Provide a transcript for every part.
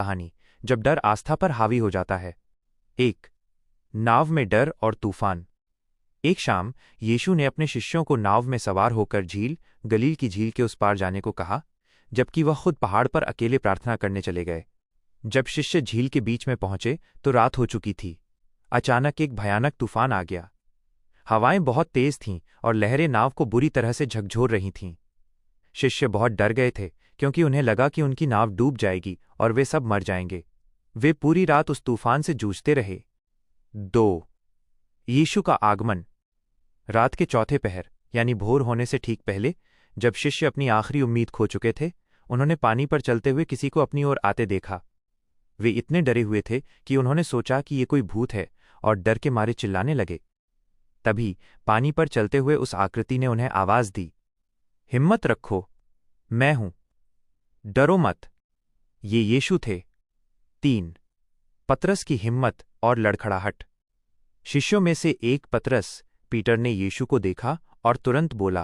कहानी जब डर आस्था पर हावी हो जाता है। एक नाव में डर और तूफान। एक शाम यीशु ने अपने शिष्यों को नाव में सवार होकर गलील की झील के उस पार जाने को कहा, जबकि वह खुद पहाड़ पर अकेले प्रार्थना करने चले गए। जब शिष्य झील के बीच में पहुंचे तो रात हो चुकी थी। अचानक एक भयानक तूफान आ गया। हवाएं बहुत तेज थीं और लहरें नाव को बुरी तरह से झकझोर रही थीं। शिष्य बहुत डर गए थे, क्योंकि उन्हें लगा कि उनकी नाव डूब जाएगी और वे सब मर जाएंगे। वे पूरी रात उस तूफान से जूझते रहे। 2 यीशु का आगमन। रात के चौथे पहर यानी भोर होने से ठीक पहले, जब शिष्य अपनी आखिरी उम्मीद खो चुके थे, उन्होंने पानी पर चलते हुए किसी को अपनी ओर आते देखा। वे इतने डरे हुए थे कि उन्होंने सोचा कि ये कोई भूत है और डर के मारे चिल्लाने लगे। तभी पानी पर चलते हुए उस आकृति ने उन्हें आवाज दी, हिम्मत रखो, मैं हूं, डरो मत। ये यीशु थे। 3 पतरस की हिम्मत और लड़खड़ाहट। शिष्यों में से एक पतरस, पीटर ने यीशु को देखा और तुरंत बोला,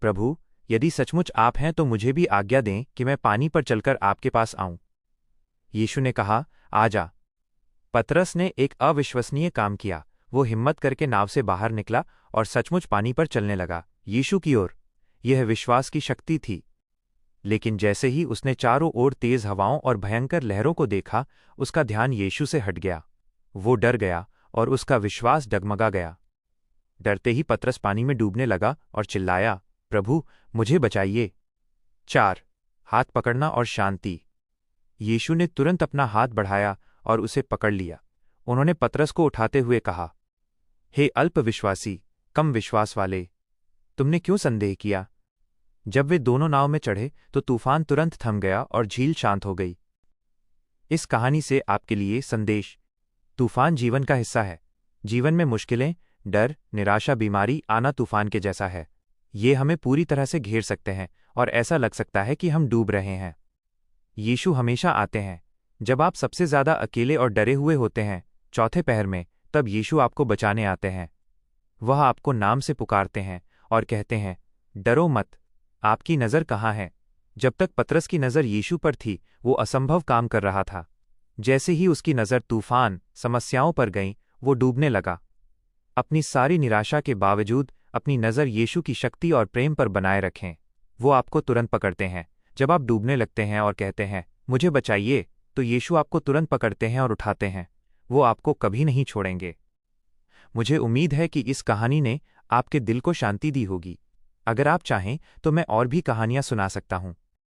प्रभु, यदि सचमुच आप हैं तो मुझे भी आज्ञा दें कि मैं पानी पर चलकर आपके पास आऊं। यीशु ने कहा, आ जा। पतरस ने एक अविश्वसनीय काम किया। वो हिम्मत करके नाव से बाहर निकला और सचमुच पानी पर चलने लगा, यीशु की ओर। यह विश्वास की शक्ति थी। लेकिन जैसे ही उसने चारों ओर तेज हवाओं और भयंकर लहरों को देखा, उसका ध्यान यीशु से हट गया। वो डर गया और उसका विश्वास डगमगा गया। डरते ही पतरस पानी में डूबने लगा और चिल्लाया, प्रभु, मुझे बचाइए। 4 हाथ पकड़ना और शांति। यीशु ने तुरंत अपना हाथ बढ़ाया और उसे पकड़ लिया। उन्होंने पतरस को उठाते हुए कहा, हे अल्पविश्वासी, कम विश्वास वाले, तुमने क्यों संदेह किया? जब वे दोनों नाव में चढ़े तो तूफान तुरंत थम गया और झील शांत हो गई। इस कहानी से आपके लिए संदेश। तूफान जीवन का हिस्सा है। जीवन में मुश्किलें, डर, निराशा, बीमारी आना तूफान के जैसा है। ये हमें पूरी तरह से घेर सकते हैं और ऐसा लग सकता है कि हम डूब रहे हैं। यीशु हमेशा आते हैं जब आप सबसे ज्यादा अकेले और डरे हुए होते हैं। चौथे पहर में तब यीशु आपको बचाने आते हैं। वह आपको नाम से पुकारते हैं और कहते हैं, डरो मत, आपकी नज़र कहाँ है? जब तक पतरस की नज़र यीशु पर थी, वो असंभव काम कर रहा था। जैसे ही उसकी नज़र तूफान, समस्याओं पर गई, वो डूबने लगा। अपनी सारी निराशा के बावजूद अपनी नज़र यीशु की शक्ति और प्रेम पर बनाए रखें। वो आपको तुरंत पकड़ते हैं। जब आप डूबने लगते हैं और कहते हैं, मुझे बचाइए, तो यीशु आपको तुरंत पकड़ते हैं और उठाते हैं। वो आपको कभी नहीं छोड़ेंगे। मुझे उम्मीद है कि इस कहानी ने आपके दिल को शांति दी होगी। अगर आप चाहें तो मैं और भी कहानियां सुना सकता हूं।